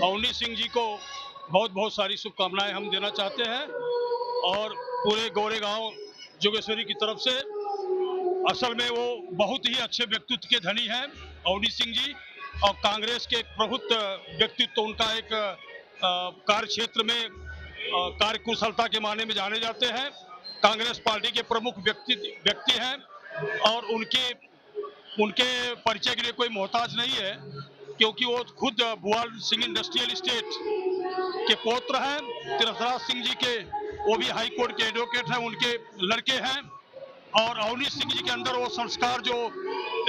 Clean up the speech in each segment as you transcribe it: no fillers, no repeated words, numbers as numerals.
अवनीश सिंह जी को बहुत बहुत सारी शुभकामनाएं हम देना चाहते हैं और पूरे गोरेगांव जोगेश्वरी की तरफ से। असल में वो बहुत ही अच्छे व्यक्तित्व के धनी हैं अवनीश सिंह जी, और कांग्रेस के एक प्रभुत्व व्यक्तित्व उनका एक कार्य क्षेत्र में कार्य कुशलता के मायने में जाने जाते हैं। कांग्रेस पार्टी के प्रमुख व्यक्ति हैं और उनके परिचय के लिए कोई मोहताज नहीं है, क्योंकि वो खुद भुआल सिंह इंडस्ट्रियल इस्टेट के पौत्र हैं। तीरथराज सिंह जी के, वो भी हाई कोर्ट के एडवोकेट हैं, उनके लड़के हैं। और अवनीश सिंह जी के अंदर वो संस्कार जो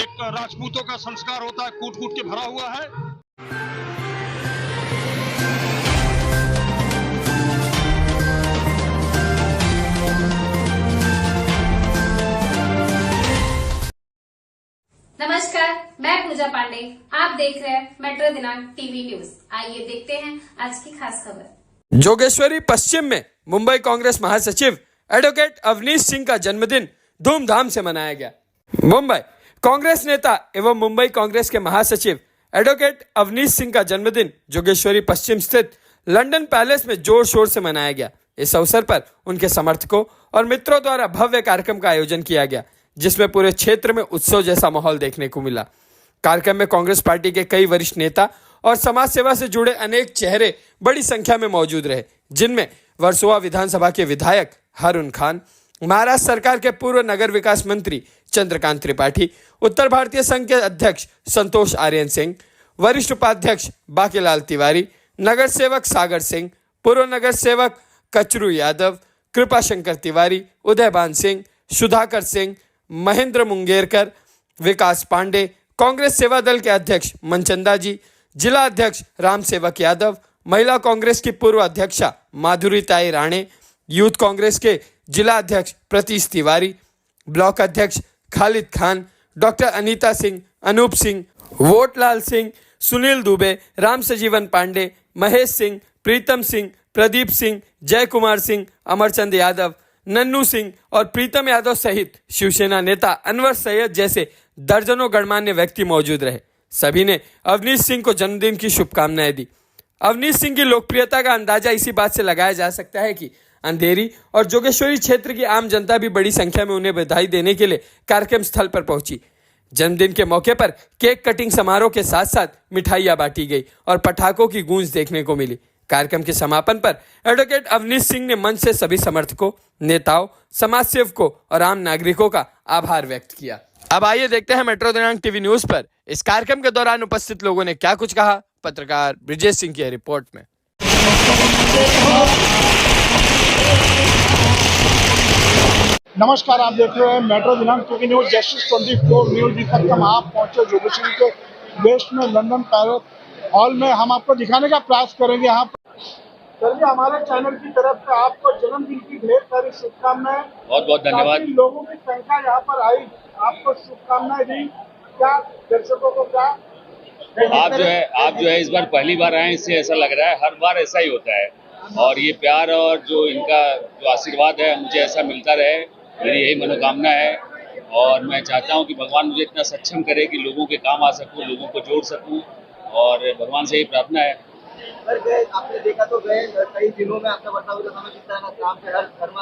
एक राजपूतों का संस्कार होता है, कूट कूट के भरा हुआ है। नमस्कार, मैं पूजा पांडे। आप देख रहे हैं मेट्रो दिनांक टीवी न्यूज। आइए देखते हैं आज की खास खबर। जोगेश्वरी पश्चिम में मुंबई कांग्रेस महासचिव एडवोकेट अवनीश सिंह का जन्मदिन धूमधाम से मनाया गया। मुंबई कांग्रेस नेता एवं मुंबई कांग्रेस के महासचिव एडवोकेट अवनीश सिंह का जन्मदिन जोगेश्वरी पश्चिम स्थित लंदन पैलेस में जोर शोर से मनाया गया। इस अवसर पर उनके समर्थकों और मित्रों द्वारा भव्य कार्यक्रम का आयोजन किया गया, जिसमें पूरे क्षेत्र में उत्सव जैसा माहौल देखने को मिला। कार्यक्रम में कांग्रेस पार्टी के कई वरिष्ठ नेता और समाज सेवा से जुड़े अनेक चेहरे बड़ी संख्या में मौजूद रहे, जिनमें वर्सोवा विधानसभा के विधायक हारून खान, महाराष्ट्र सरकार के पूर्व नगर विकास मंत्री चंद्रकांत त्रिपाठी, उत्तर भारतीय संघ के अध्यक्ष संतोष आर्यन सिंह, वरिष्ठ उपाध्यक्ष बाकीलाल तिवारी, नगर सेवक सागर सिंह, पूर्व नगर सेवक कचरू यादव, कृपाशंकर तिवारी, उदयभान सिंह, सुधाकर सिंह, महेंद्र मुंगेरकर, विकास पांडे, कांग्रेस सेवा दल के अध्यक्ष मनचंदा जी, जिला अध्यक्ष राम सेवक यादव, महिला कांग्रेस की पूर्व अध्यक्षा माधुरी ताई राणे, यूथ कांग्रेस के जिला अध्यक्ष प्रतीश तिवारी, ब्लॉक अध्यक्ष खालिद खान, डॉक्टर अनीता सिंह, अनूप सिंह, वोटलाल सिंह, सुनील दुबे, राम सजीवन पांडे, महेश सिंह, प्रीतम सिंह, प्रदीप सिंह, जय कुमार सिंह, अमरचंद यादव, नन्नू सिंह और प्रीतम यादव सहित शिवसेना नेता अनवर सैयद जैसे दर्जनों गणमान्य व्यक्ति मौजूद रहे। सभी ने अवनीश सिंह को जन्मदिन की शुभकामनाएं दी। अवनीश सिंह की लोकप्रियता का अंदाजा इसी बात से लगाया जा सकता है कि अंधेरी और जोगेश्वरी क्षेत्र की आम जनता भी बड़ी संख्या में उन्हें बधाई देने के लिए कार्यक्रम स्थल पर पहुंची। जन्मदिन के मौके पर केक कटिंग समारोह के साथ साथ मिठाइयां बांटी गई और पटाखों की गूंज देखने को मिली। कार्यक्रम के समापन पर एडवोकेट अवनीश सिंह ने मंच से सभी समर्थकों, नेताओं, समाज सेवकों और आम नागरिकों का आभार व्यक्त किया। अब आइए देखते हैं मेट्रो दिनांक टीवी न्यूज पर इस कार्यक्रम के दौरान उपस्थित लोगों ने क्या कुछ कहा। पत्रकार ब्रिजेश सिंह की रिपोर्ट में। नमस्कार, आप देख रहे हैं मेट्रो दिनांक टीवी न्यूज जस्टिस 24 न्यूज। इस वक्त हम आप पहुंचे जोगेश्वरी के वेस्ट में लंदन पैलेस हॉल में। हम आपको दिखाने का प्रयास करेंगे। यहाँ चलिए, हमारे चैनल की तरफ से आपको जन्मदिन की ढेर सारी शुभकामनाएं। बहुत बहुत धन्यवाद। लोगों की संख्या यहाँ पर आई, आपको शुभकामनाएं दी। क्या दर्शकों को क्या आप जो है इस बार पहली बार आए, इससे ऐसा लग रहा है। हर बार ऐसा ही होता है और ये प्यार और जो इनका जो आशीर्वाद है मुझे ऐसा मिलता रहे, मेरी यही मनोकामना है। और मैं चाहता हूँ कि भगवान मुझे इतना सक्षम करे कि लोगों के काम आ सकूँ, लोगों को जोड़ सकूँ, और भगवान से यही प्रार्थना है। आपने देखा तो गए कई दिनों में आपका बर्ताव समय किस तरह का काम है, हर धर्म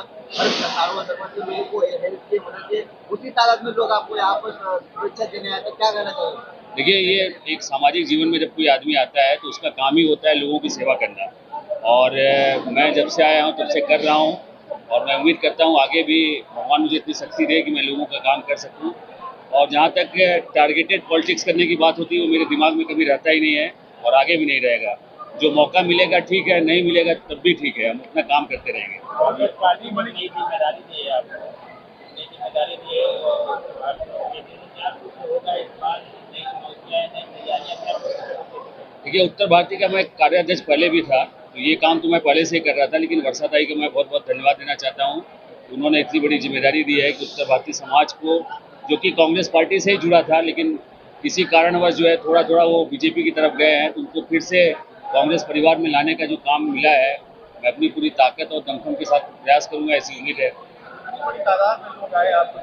के लोगों को हेल्प की मदद के उसी तादाद में लोग आपको यहाँ पर शुभेच्छा देने आए, तो क्या कहना चाहिए? देखिए, ये एक सामाजिक जीवन में जब कोई आदमी आता है तो उसका काम ही होता है लोगों की सेवा करना, और मैं जब से आया हूँ तब से कर रहा हूँ, और मैं उम्मीद करता हूँ आगे भी भगवान मुझे इतनी शक्ति दे कि मैं लोगों का काम कर सकूँ। और जहाँ तक टारगेटेड पॉलिटिक्स करने की बात होती है, वो मेरे दिमाग में कभी रहता ही नहीं है और आगे भी नहीं रहेगा। जो मौका मिलेगा ठीक है, नहीं मिलेगा तब भी ठीक है, हम अपना काम करते रहेंगे। देखिए, उत्तर भारतीय का मैं कार्याध्यक्ष पहले भी था, तो ये काम तो मैं पहले से ही कर रहा था, लेकिन वर्षाताई को मैं बहुत बहुत धन्यवाद देना चाहता हूँ। उन्होंने इतनी बड़ी जिम्मेदारी दी है कि उत्तर भारतीय समाज को, जो कि कांग्रेस पार्टी से ही जुड़ा था लेकिन किसी कारणवश जो है थोड़ा थोड़ा वो बीजेपी की तरफ गए हैं, तो उनको फिर से कांग्रेस परिवार में लाने का जो काम मिला है, मैं अपनी पूरी ताकत और दमखम के साथ प्रयास करूंगा, ऐसी उम्मीद है। बड़ी तादाद में लोग आए आपको,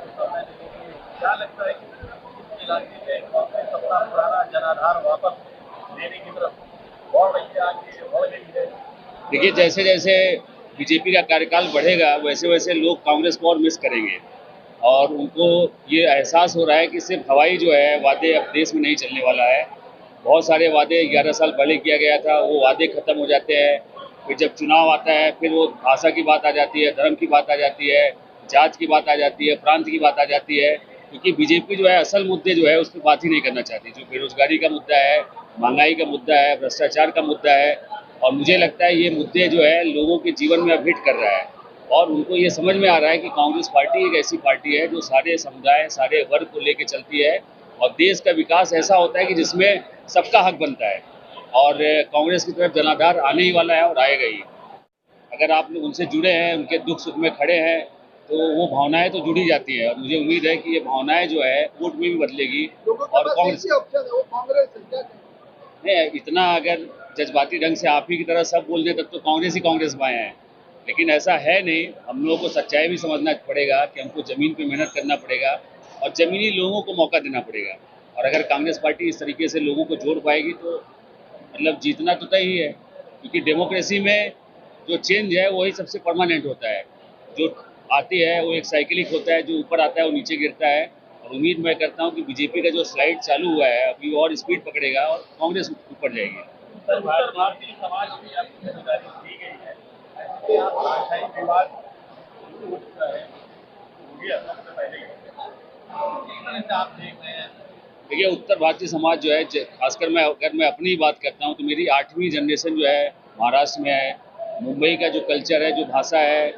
क्या लगता है कि इलाके में कांग्रेस अपना पुराना जनाधार वापस देने की तरफ बढ़ रही है, आगे बढ़ गई है? देखिए, जैसे जैसे बीजेपी का कार्यकाल बढ़ेगा वैसे वैसे लोग कांग्रेस को और मिस करेंगे और उनको ये एहसास हो रहा है कि सिर्फ हवाई जो है वादे अब देश में नहीं चलने वाला है। बहुत सारे वादे 11 साल पहले किया गया था, वो वादे खत्म हो जाते हैं। फिर जब चुनाव आता है फिर वो भाषा की बात आ जाती है, धर्म की बात आ जाती है, जात की बात आ जाती है, प्रांत की बात आ जाती है, क्योंकि बीजेपी जो है असल मुद्दे जो है उस पर बात ही नहीं करना चाहती। जो बेरोजगारी का मुद्दा है, महंगाई का मुद्दा है, भ्रष्टाचार का मुद्दा है, और मुझे लगता है ये मुद्दे जो है लोगों के जीवन में अब हिट कर रहा है और उनको ये समझ में आ रहा है कि कांग्रेस पार्टी एक ऐसी पार्टी है जो सारे समुदाय, सारे वर्ग को लेकर चलती है और देश का विकास ऐसा होता है कि जिसमें सबका हक बनता है और कांग्रेस की तरफ जनाधार आने ही वाला है और आएगा ही। अगर आप लोग उनसे जुड़े हैं, उनके दुख सुख में खड़े हैं, तो वो भावनाएं तो जुड़ी जाती है और मुझे उम्मीद है कि ये भावनाएं जो है वोट में भी बदलेगी और कांग्रेस इतना अगर जज्बाती ढंग से आप ही की तरह सब बोल दें तब तो कांग्रेस में आए हैं, लेकिन ऐसा है नहीं। हम लोगों को सच्चाई भी समझना पड़ेगा कि हमको ज़मीन पे मेहनत करना पड़ेगा और ज़मीनी लोगों को मौका देना पड़ेगा और अगर कांग्रेस पार्टी इस तरीके से लोगों को जोड़ पाएगी तो मतलब जीतना तो तय ही है, क्योंकि डेमोक्रेसी में जो चेंज है वही सबसे परमानेंट होता है। जो आती है वो एक साइकिलिक होता है, जो ऊपर आता है वो नीचे गिरता है और उम्मीद मैं करता हूँ कि बीजेपी का जो स्लाइड चालू हुआ है अभी और स्पीड पकड़ेगा और कांग्रेस ऊपर जाएगी। भारतीय समाज की आपकी जिम्मेदारी दी गई है, ऐसे आप भाषाई विवाद हो चुका है, हो गया सबसे पहले आप देख रहे हैं? देखिए, उत्तर भारतीय समाज जो है, खासकर अगर मैं अपनी ही बात करता हूँ तो मेरी 8वीं जनरेशन जो है महाराष्ट्र में है। मुंबई का जो कल्चर है, जो भाषा है,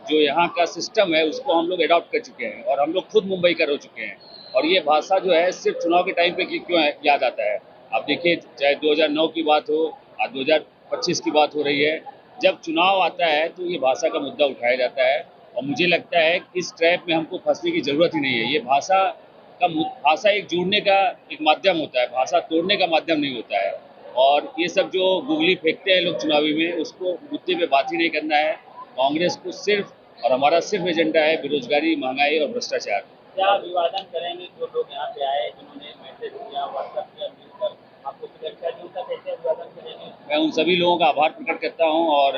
जो यहाँ का सिस्टम है, उसको हम लोग अडॉप्ट कर चुके हैं और हम लोग खुद मुंबई का रह चुके हैं और ये भाषा जो है सिर्फ चुनाव के टाइम पे क्यों याद आता है। आप देखिए, चाहे 2009 की बात हो, आज 2025 की बात हो रही है, जब चुनाव आता है तो ये भाषा का मुद्दा उठाया जाता है और मुझे लगता है कि इस ट्रैप में हमको फंसने की ज़रूरत ही नहीं है। ये भाषा एक जोड़ने का एक माध्यम होता है, भाषा तोड़ने का माध्यम नहीं होता है और ये सब जो गुगली फेंकते हैं लोग चुनावी में, उसको मुद्दे पे बात ही नहीं करना है। कांग्रेस को सिर्फ और हमारा सिर्फ एजेंडा है बेरोजगारी, महंगाई और भ्रष्टाचार। क्या अभिवादन करेंगे जो लोग यहाँ पे आए, जिन्होंने मैसेज किया, व्हाट्सएप किया, मिलकर आपको शुभेच्छा दी, उनका कैसे अभिवादन करेंगे? मैं उन सभी लोगों का आभार प्रकट करता हूँ और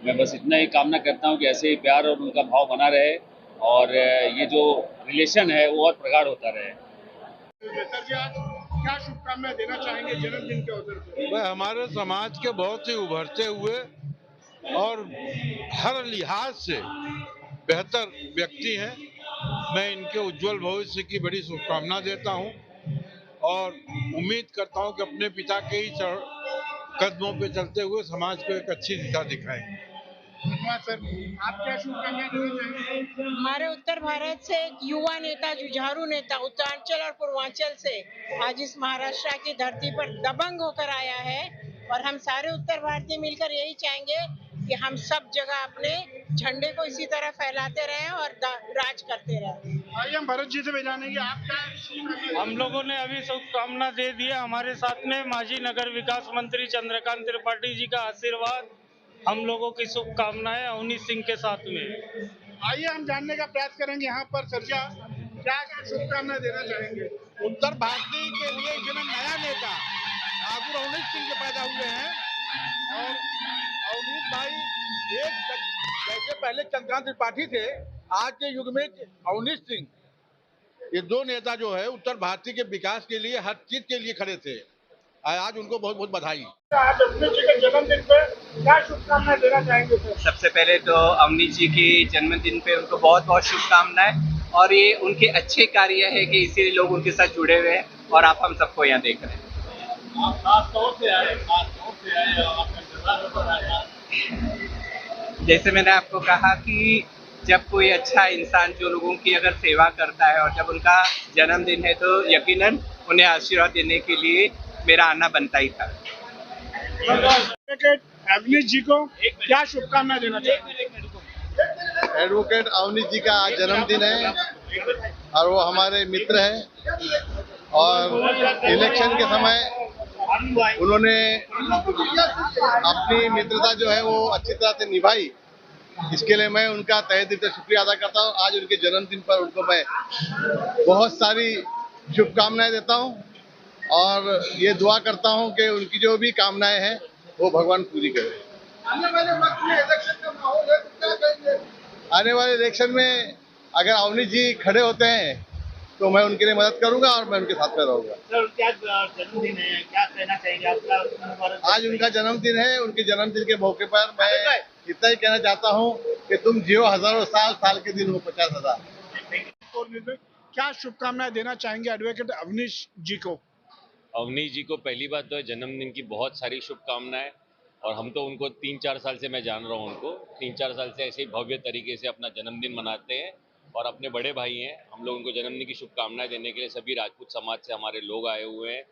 मैं बस इतना ही कामना करता हूँ कि ऐसे ही प्यार और उनका भाव बना रहे और ये जो रिलेशन है वो और प्रगाढ़ होता रहे। क्या शुभकामनाएं देना चाहेंगे जन्मदिन के अवसर पर? वह हमारे समाज के बहुत ही उभरते हुए और हर लिहाज से बेहतर व्यक्ति हैं। मैं इनके उज्जवल भविष्य की बड़ी शुभकामना देता हूं और उम्मीद करता हूं कि अपने पिता के ही कदमों पे चलते हुए समाज को एक अच्छी दिशा दिखाएंगे। सर, आप क्या शुभकामनाएं देना चाहेंगे? हमारे उत्तर भारत से एक युवा नेता, जुझारू नेता उत्तरांचल और पूर्वांचल से आज इस महाराष्ट्र की धरती पर दबंग होकर आया है और हम सारे उत्तर भारतीय मिलकर यही चाहेंगे कि हम सब जगह अपने झंडे को इसी तरह फैलाते रहें और राज करते रहें। आइए हम भरत जी से भी जानेंगे, आप क्या हम लोगों ने अभी शुभकामना दे दी है। हमारे साथ में माजी नगर विकास मंत्री चंद्रकांत त्रिपाठी जी का आशीर्वाद, हम लोगों की शुभकामनाएं अवनीश सिंह के साथ में। आइए हम जानने का प्रयास करेंगे यहाँ पर सर्जा क्या क्या शुभकामनाएं देना चाहेंगे। उत्तर भारतीय के लिए जिन्हें नया नेता ठाकुर अवनीश सिंह के पैदा हुए हैं और अवनीश भाई जैसे पहले चंद्रकांत त्रिपाठी थे, आज के युग में अवनीश सिंह, ये दो नेता जो है उत्तर भारतीय के विकास के लिए हर चीज के लिए खड़े थे। आज उनको बहुत बहुत बधाई। आज अवनीश जी के जन्मदिन पे क्या शुभकामनाएं देना चाहेंगे सर? सबसे पहले तो अवनीश जी की जन्मदिन पे उनको बहुत बहुत शुभकामनाएं और ये उनके अच्छे कार्य है कि इसीलिए लोग उनके साथ जुड़े हुए हैं और आप हम सबको यहाँ देख रहे हैं। आप खास तौर से आए और आपका जज्बा पर आया। जैसे मैंने आपको कहा कि जब कोई अच्छा इंसान जो लोगों की अगर सेवा करता है और जब उनका जन्मदिन है तो यकीनन उन्हें आशीर्वाद देने के लिए मेरा आना बनता ही था। अवनीश जी को क्या शुभकामनाएं देना चाहिए? एडवोकेट अवनीश जी का आज जन्मदिन है और वो हमारे मित्र हैं और इलेक्शन के समय उन्होंने अपनी मित्रता जो है वो अच्छी तरह से निभाई। इसके लिए मैं उनका तहे दिल से शुक्रिया अदा करता हूँ। आज उनके जन्मदिन पर उनको मैं बहुत सारी शुभकामनाएं देता हूँ और ये दुआ करता हूँ कि उनकी जो भी कामनाएं हैं वो भगवान पूरी करे। आने वाले वक्त में इलेक्शन का माहौल है तो क्या कहेंगे? आने वाले इलेक्शन में अगर अवनीश जी खड़े होते हैं तो मैं उनके लिए मदद करूंगा और मैं उनके साथ में रहूंगा। सर क्या जन्मदिन है, क्या कहना चाहेंगे आपका? आज उनका जन्मदिन है। उनके जन्मदिन के मौके पर मैं इतना ही कहना चाहता हूँ कि तुम जियो हजारों साल, साल के दिन हो 50,000। और क्या शुभकामनाएं देना चाहेंगे एडवोकेट अवनीश जी को? अवनीश जी को पहली बात तो जन्मदिन की बहुत सारी शुभकामनाएं। और हम तो उनको 3-4 साल से मैं जान रहा हूँ, उनको 3-4 साल से ऐसे ही भव्य तरीके से अपना जन्मदिन मनाते हैं और अपने बड़े भाई हैं। हम लोग उनको जन्मदिन की शुभकामनाएं देने के लिए सभी राजपूत समाज से हमारे लोग आए हुए हैं,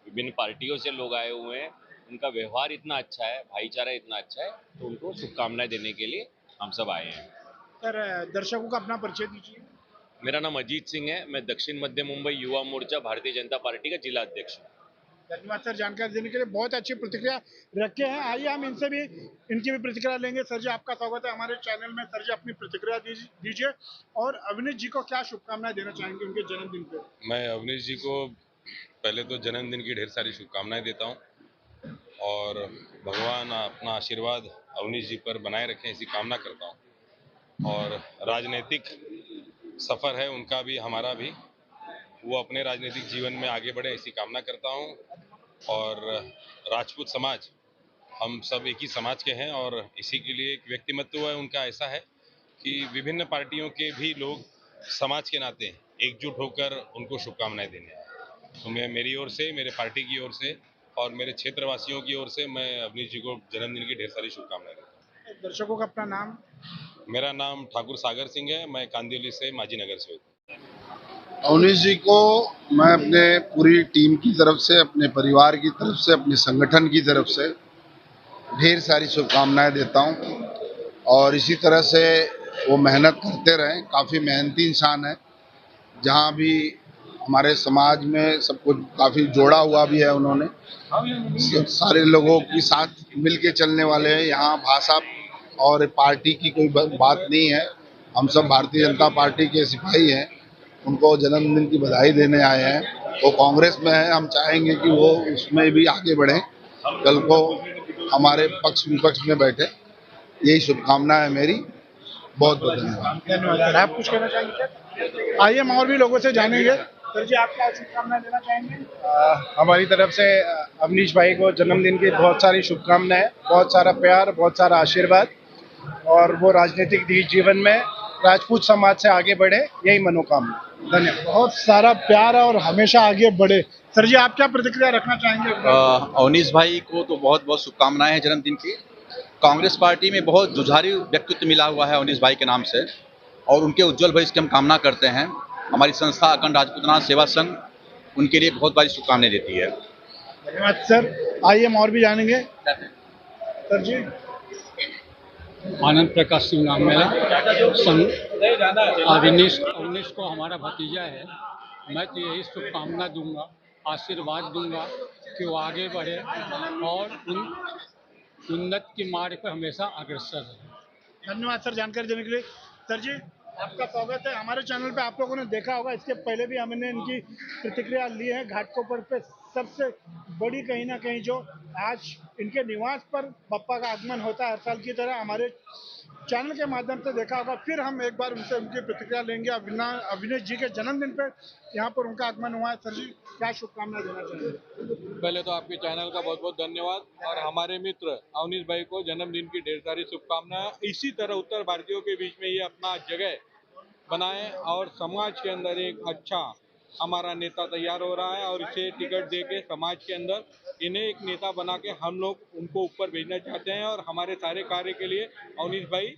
विभिन्न पार्टियों से लोग आए हुए हैं। उनका व्यवहार इतना अच्छा है, भाईचारा इतना अच्छा है, तो उनको शुभकामनाएं देने के लिए हम सब आए हैं। सर दर्शकों को अपना परिचय दीजिए। मेरा नाम अजीत सिंह है। मैं दक्षिण मध्य मुंबई युवा मोर्चा भारतीय जनता पार्टी का जिला अध्यक्ष हूँ। धन्यवाद सर जानकारी देने के लिए। बहुत अच्छी प्रतिक्रिया रखे हैं। आइए हम इनसे भी इनकी भी प्रतिक्रिया लेंगे। सर जी आपका स्वागत है हमारे चैनल में। सर जी अपनी प्रतिक्रिया दीजिए और अवनीश जी को क्या शुभकामनाएं देना चाहेंगे उनके जन्मदिन पे? मैं अवनीश जी को पहले तो जन्मदिन की ढेर सारी शुभकामनाएं देता हूं और भगवान अपना आशीर्वाद अवनीश जी पर बनाए रखें ऐसी कामना करता हूं। और राजनीतिक सफ़र है उनका भी हमारा भी, वो अपने राजनीतिक जीवन में आगे बढ़े ऐसी कामना करता हूं। और राजपूत समाज हम सब एक ही समाज के हैं और इसी के लिए एक व्यक्तिमत्व है उनका ऐसा है कि विभिन्न पार्टियों के भी लोग समाज के नाते एकजुट होकर उनको शुभकामनाएं देने हैं। तो मैं मेरी ओर से, मेरे पार्टी की ओर से और मेरे क्षेत्रवासियों की ओर से मैं अवनीश जी को जन्मदिन की ढेर सारी शुभकामनाएं देता हूँ। दर्शकों का अपना नाम? मेरा नाम ठाकुर सागर सिंह है। मैं कांदिवली से माजी नगर से हूँ। अवनीश जी को मैं अपने पूरी टीम की तरफ से, अपने परिवार की तरफ से, अपने संगठन की तरफ से ढेर सारी शुभकामनाएं देता हूं। और इसी तरह से वो मेहनत करते रहें। काफ़ी मेहनती इंसान है। जहां भी हमारे समाज में सब कुछ काफ़ी जोड़ा हुआ भी है उन्होंने। सारे लोगों के साथ मिल के चलने वाले हैं। यहाँ भाषा और पार्टी की कोई बात नहीं है। हम सब भारतीय जनता पार्टी के सिपाही हैं। उनको जन्मदिन की बधाई देने आए हैं। वो कांग्रेस में है, हम चाहेंगे कि वो उसमें भी आगे बढ़ें, कल को हमारे पक्ष विपक्ष में बैठे। यही शुभकामना है मेरी। बहुत बहुत धन्यवाद। आप कुछ कहना चाहेंगे? आइए हम और भी लोगों से जानेंगे। सर जी आप क्या शुभकामनाएं देना चाहेंगे? हमारी तरफ से अवनीश भाई को जन्मदिन की बहुत सारी शुभकामनाएं, बहुत सारा प्यार, बहुत सारा आशीर्वाद और वो राजनीतिक जीवन में राजपूत समाज से आगे बढ़े, यही मनोकामना। धन्यवाद। बहुत सारा प्यार और हमेशा आगे बढ़े। सर जी आप क्या प्रतिक्रिया रखना चाहेंगे? अवनीश भाई को तो बहुत बहुत शुभकामनाएं हैं जन्मदिन की। कांग्रेस पार्टी में बहुत जुझारू व्यक्तित्व मिला हुआ है अवनीश भाई के नाम से और उनके उज्जवल भविष्य की हम कामना करते हैं। हमारी संस्था अखंड राजपूताना सेवा संघ उनके लिए बहुत बड़ी शुभकामनाएं देती है। धन्यवाद सर। आइए हम और भी जानेंगे। सर जी आनंद प्रकाश सिंह नाम मेरा। अवनीश को हमारा भतीजा है। मैं तो यही शुभकामना दूंगा, आशीर्वाद दूंगा कि वो आगे बढ़े और उन्नत की मार्ग पर हमेशा अग्रसर रहे। धन्यवाद सर जानकारी देने के लिए। सर जी आपका स्वागत है हमारे चैनल पे। आप लोगों ने देखा होगा इसके पहले भी हमने इनकी प्रतिक्रिया ली है। घाटकोपर पे सबसे बड़ी कहीं ना कहीं जो आज इनके निवास पर बप्पा का आगमन होता है हर साल की तरह, हमारे चैनल के माध्यम से देखा होगा। फिर हम एक बार उनसे उनकी प्रतिक्रिया लेंगे। अवनीश जी के जन्मदिन पे यहाँ पर उनका आगमन हुआ है। सर जी क्या शुभकामनाएं देना चाहिए? पहले तो आपके चैनल का बहुत बहुत धन्यवाद और हमारे मित्र अवनीश भाई को जन्मदिन की ढेर सारी शुभकामनाएं। इसी तरह उत्तर भारतीयों के बीच में ये अपना जगह बनाएं और समाज के अंदर एक अच्छा हमारा नेता तैयार हो रहा है और इसे टिकट दे के समाज के अंदर इन्हें एक नेता बना के हम लोग उनको ऊपर भेजना चाहते हैं और हमारे सारे कार्य के लिए अवनीश भाई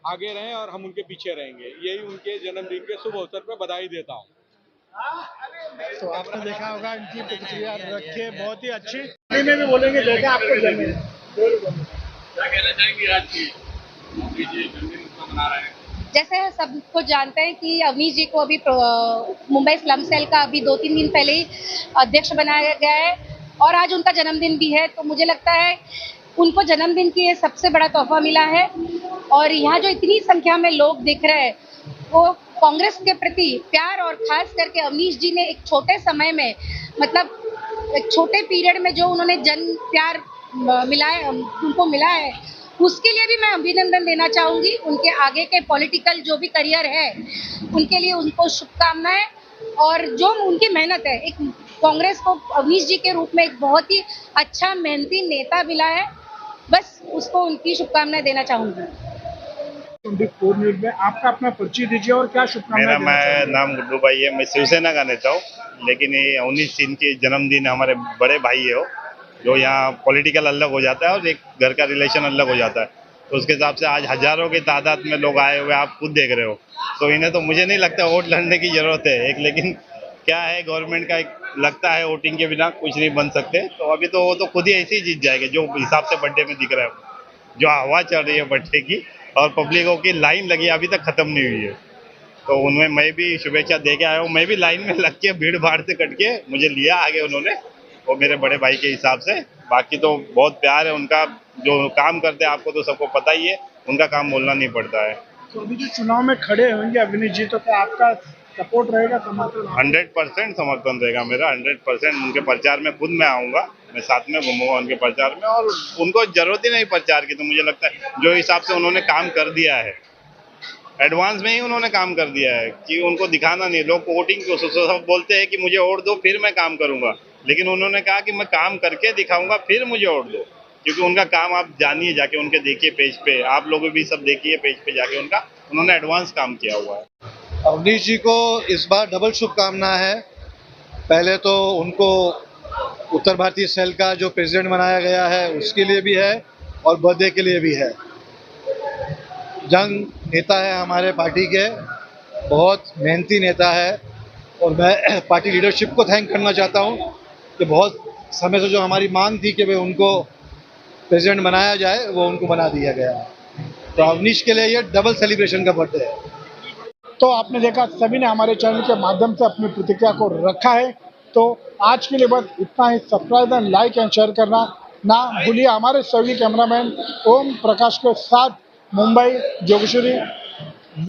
आगे रहें और हम उनके पीछे रहेंगे। यही उनके जन्मदिन के शुभ अवसर पर बधाई देता हूँ। तो आपने देखा होगा इनकी प्रतिक्रिया रखे बहुत ही अच्छी में भी बोलेंगे। जैसे आपको जन्मदिन क्या कहना चाहेंगे आज की जन्मदिन मना रहे हैं? जैसे सबको जानते हैं कि अवनीश जी को अभी मुंबई स्लम सेल का अभी 2-3 दिन पहले ही अध्यक्ष बनाया गया है और आज उनका जन्मदिन भी है। तो मुझे लगता है उनको जन्मदिन की ये सबसे बड़ा तोहफा मिला है। और यहाँ जो इतनी संख्या में लोग दिख रहे हैं वो कांग्रेस के प्रति प्यार और खास करके अवनीश जी ने एक छोटे समय में मतलब एक छोटे पीरियड में जो उन्होंने जन प्यार मिला है, उनको मिला है, उसके लिए भी मैं अभिनंदन देना चाहूँगी। उनके आगे के पॉलिटिकल जो भी करियर है उनके लिए उनको शुभकामनाएं, और जो उनकी मेहनत है, एक कांग्रेस को अवनीश जी के रूप में एक बहुत ही अच्छा मेहनती नेता मिला है, बस उसको उनकी शुभकामनाएं देना चाहूँगी। 24 न्यूज़ में आपका अपना परिचय दीजिए और क्या शुभकामनाएं देना चाहेंगे? मेरा नाम गुड्डू भाई है, मैं शिवसेना का नेता हूँ, लेकिन ये अवनीश सिंह के जन्मदिन हमारे बड़े भाई है, जो यहाँ पॉलिटिकल अलग हो जाता है और एक घर का रिलेशन अलग हो जाता है, तो उसके हिसाब से आज हजारों की तादाद में लोग आए हुए, आप खुद देख रहे हो। तो इन्हें तो मुझे नहीं लगता वोट लड़ने की जरूरत है एक, लेकिन क्या है गवर्नमेंट का एक लगता है वोटिंग के बिना कुछ नहीं बन सकते, तो अभी तो वो तो खुद ही ऐसे ही जीत जाएंगे जो हिसाब से बर्थडे में दिख रहा है, जो हवा चल रही है बर्थडे की और पब्लिकों की लाइन लगी अभी तक खत्म नहीं हुई है। तो उनमें मैं भी शुभेच्छा दे के आया हूँ, मैं भी लाइन में लग के भीड़ भाड़ से कट के मुझे लिया आगे उन्होंने, वो मेरे बड़े भाई के हिसाब से। बाकी तो बहुत प्यार है उनका, जो काम करते हैं आपको तो सबको पता ही है, उनका काम बोलना नहीं पड़ता है। तो अभी जो चुनाव में खड़े होंगे अवनीश जी, तो क्या आपका सपोर्ट रहेगा, समर्थन? 100% समर्थन रहेगा मेरा, 100%। उनके प्रचार में खुद मैं आऊँगा, मैं साथ में घूमूंगा उनके प्रचार में, और उनको जरूरत ही नहीं प्रचार की, तो मुझे लगता है जो हिसाब से उन्होंने काम कर दिया है, एडवांस में ही उन्होंने काम कर दिया है कि उनको दिखाना नहीं। लोग वोटिंग को सब बोलते हैं कि मुझे वोट दो फिर मैं काम करूंगा, लेकिन उन्होंने कहा कि मैं काम करके दिखाऊंगा फिर मुझे वोट दो, क्योंकि उनका काम आप जानिए, जाके उनके देखिए पेज पे, आप लोग भी सब देखिए पेज पे जाके, उनका उन्होंने एडवांस काम किया हुआ है। अवनीश जी को इस बार डबल शुभकामना है। पहले तो उनको उत्तर भारतीय सेल का जो प्रेसिडेंट बनाया गया है उसके लिए भी है और बर्थडे के लिए भी है। जंग नेता है हमारे पार्टी के, बहुत मेहनती नेता है, और मैं पार्टी लीडरशिप को थैंक करना चाहता हूँ कि बहुत समय से जो हमारी मांग थी कि भाई उनको प्रेसिडेंट बनाया जाए, वो उनको बना दिया गया है। तो अवनीश के लिए ये डबल सेलिब्रेशन का बर्थडे है। तो आपने देखा सभी ने हमारे चैनल के माध्यम से अपनी प्रतिक्रिया को रखा है। तो आज के लिए बस इतना ही। Subscribe and like and share करना ना भूलिए। हमारे सभी कैमरामैन ओम प्रकाश के साथ मुंबई जोगेश्वरी